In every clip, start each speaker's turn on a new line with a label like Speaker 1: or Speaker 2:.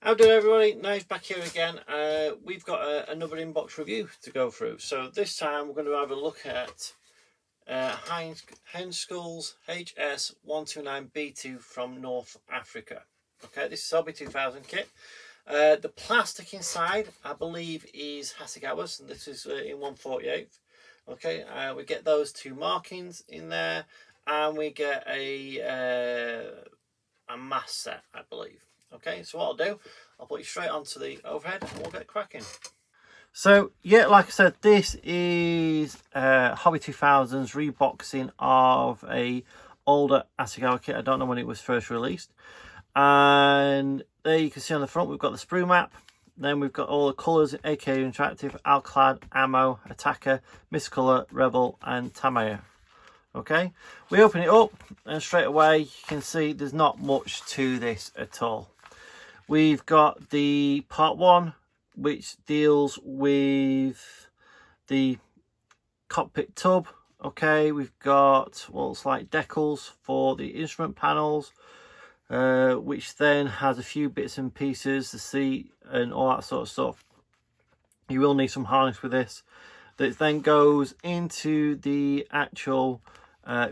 Speaker 1: How do everybody? Nice back here again. We've got another inbox review to go through. So this time we're going to have a look at Henschel's Hs 129B2 from North Africa. Okay, this is LB 2000 kit. The plastic inside, I believe, is Hasegawa's, and this is in 1/48. Okay, we get those two markings in there, and we get a mass set, I believe. Okay, so what I'll do, I'll put you straight onto the overhead and we'll get cracking. So yeah, like I said, this is Hobby 2000's reboxing of a older Hasegawa kit. I don't know when it was first released. And there you can see on the front we've got the sprue map. Then we've got all the colours, aka Interactive, Alclad, Ammo, Attacker, Miscolor, Rebel and Tamaya. Okay, we open it up and straight away you can see there's not much to this at all. We've got the part 1, which deals with the cockpit tub. Okay, we've got what looks like decals for the instrument panels, which then has a few bits and pieces, the seat and all that sort of stuff. You will need some harness with this. That then goes into the actual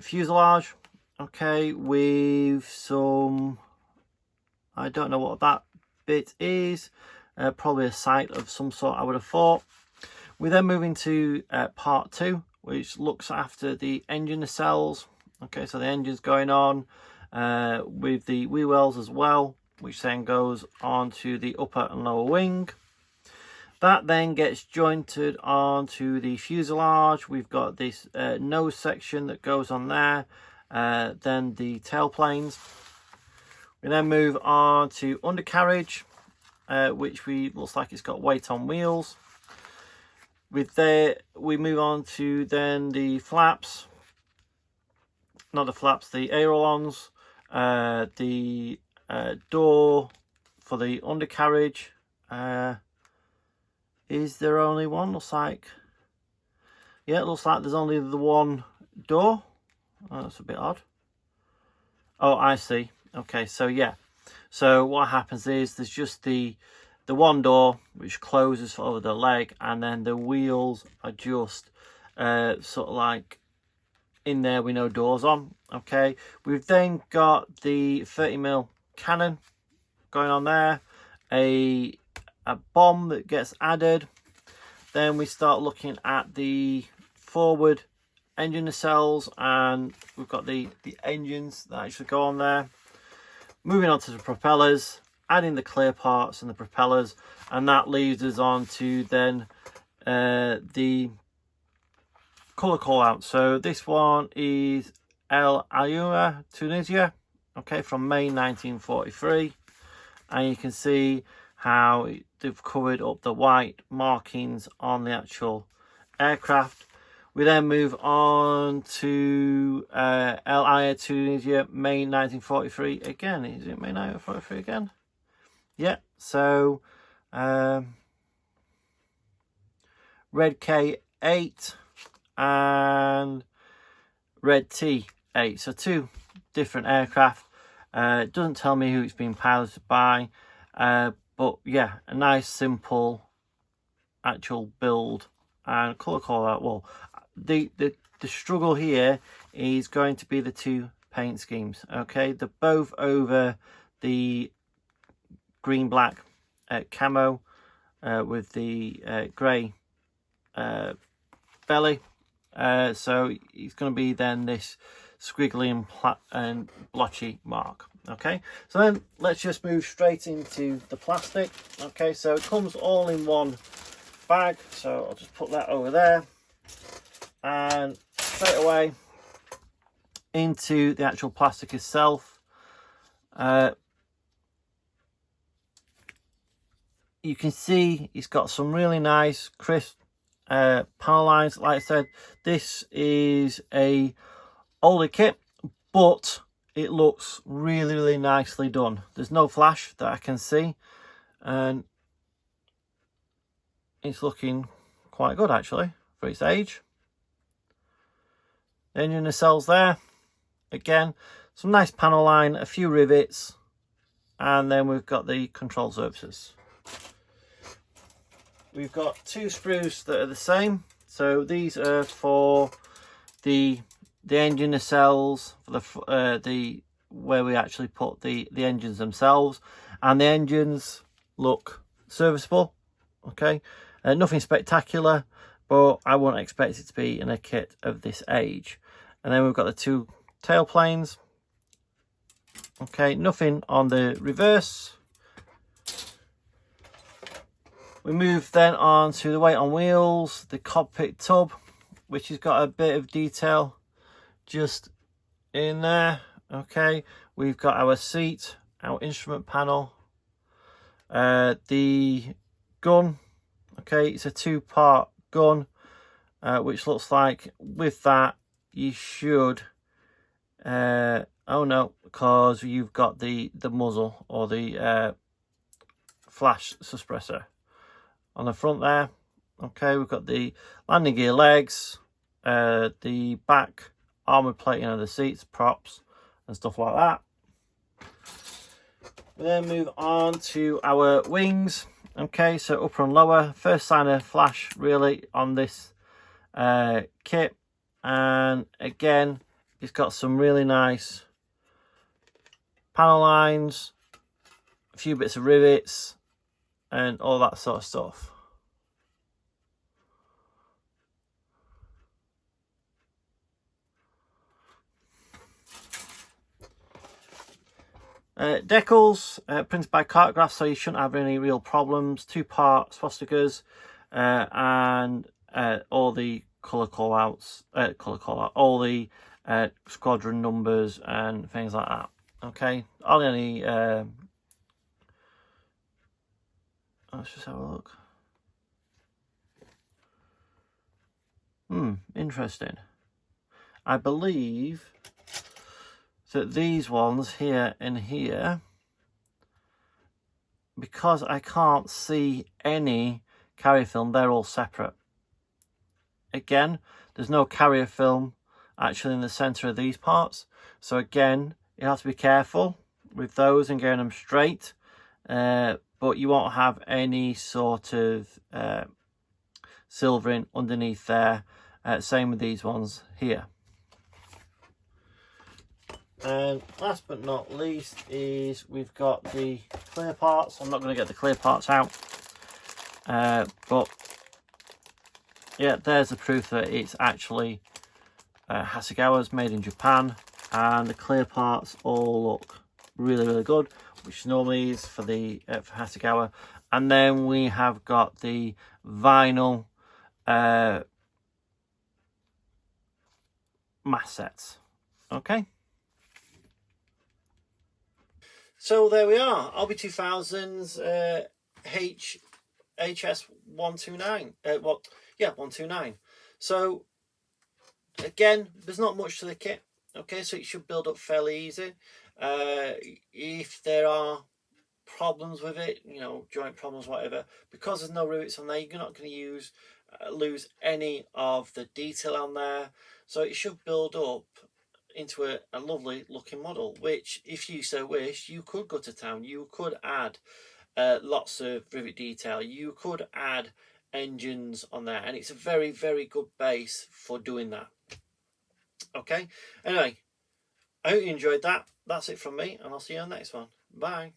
Speaker 1: fuselage. Okay, with some, I don't know what that bit is, probably a sight of some sort, I would have thought. We then move into part 2, which looks after the engine nacelles. Okay, so the engine's going on with the wheel wells as well, which then goes on to the upper and lower wing. That then gets jointed onto the fuselage. We've got this nose section that goes on there, then the tail planes. We then move on to undercarriage, which looks like it's got weight on wheels. With there, we move on to then the flaps, not the flaps, the ailerons, the door for the undercarriage. Is there only one? Looks like, yeah, it looks like there's only the one door. Oh, that's a bit odd. Oh, I see. Okay, so yeah, so what happens is there's just the one door which closes over the leg, and then the wheels are just sort of like in there with no doors on. Okay, we've then got the 30mm cannon going on there, a bomb that gets added. Then we start looking at the forward engine nacelles, and we've got the engines that actually go on there. Moving on to the propellers, adding the clear parts and the propellers, and that leads us on to then the colour call out. So this one is El Ayouna, Tunisia, okay, from May 1943, and you can see how they've covered up the white markings on the actual aircraft. We then move on to El Ayouna, Tunisia, May 1943 again. Is it May 1943 again? Yeah, so Red K8 and Red T8. So two different aircraft. It doesn't tell me who it's been piloted by. But yeah, a nice simple actual build and colour call out. Well, the struggle here is going to be the two paint schemes. Okay, they're both over the green black camo with the grey belly. So it's going to be then this squiggly and blotchy mark. Okay, so then let's just move straight into the plastic. Okay, so it comes all in one bag, so I'll just put that over there, and straight away into the actual plastic itself. You can see it's got some really nice crisp panel lines. Like I said, this is a older kit, but it looks really, really nicely done. There's no flash that I can see, and it's looking quite good actually for its age. The engine nacelles there, again, some nice panel line, a few rivets, and then we've got the control surfaces. We've got 2 screws that are the same. So these are for the engine nacelles, for the where we actually put the engines themselves, and the engines look serviceable. Okay, nothing spectacular, but I wouldn't expect it to be in a kit of this age. And then we've got the 2 tail planes. Okay, nothing on the reverse. We move then on to the weight on wheels, the cockpit tub, which has got a bit of detail just in there. Okay, we've got our seat, our instrument panel, the gun. Okay, it's a 2-part gun, which looks like with that you should oh no, because you've got the muzzle or the flash suppressor on the front there. Okay, we've got the landing gear legs, the back armoured plating of the seats, props and stuff like that. We then move on to our wings. Okay, so upper and lower, first sign of flash really on this kit, and again it's got some really nice panel lines, a few bits of rivets and all that sort of stuff. Decals, printed by Cartograph, so you shouldn't have any real problems. 2-part swastikas, and all the colour call-outs, all the squadron numbers and things like that. Okay, on any let's just have a look. Interesting. I believe that these ones here and here, because I can't see any carrier film, they're all separate. Again, there's no carrier film actually in the center of these parts, so again you have to be careful with those and getting them straight, but you won't have any sort of silvering underneath there. Same with these ones here. And last but not least is we've got the clear parts. I'm not going to get the clear parts out, but yeah, there's the proof that it's actually Hasegawa's, made in Japan, and the clear parts all look really good, which normally is for the for Hasegawa. And then we have got the vinyl mass sets. Okay. So there we are, RB2000's HS 129. 129. So again, there's not much to the kit. Okay, so it should build up fairly easy. If there are problems with it, you know, joint problems, whatever, because there's no rivets on there, you're not going to lose any of the detail on there. So it should build up into a lovely looking model, which if you so wish, you could go to town, you could add lots of rivet detail, you could add engines on there, and it's a very good base for doing that. Okay, anyway, I hope you enjoyed that. That's it from me, and I'll see you on the next one. Bye.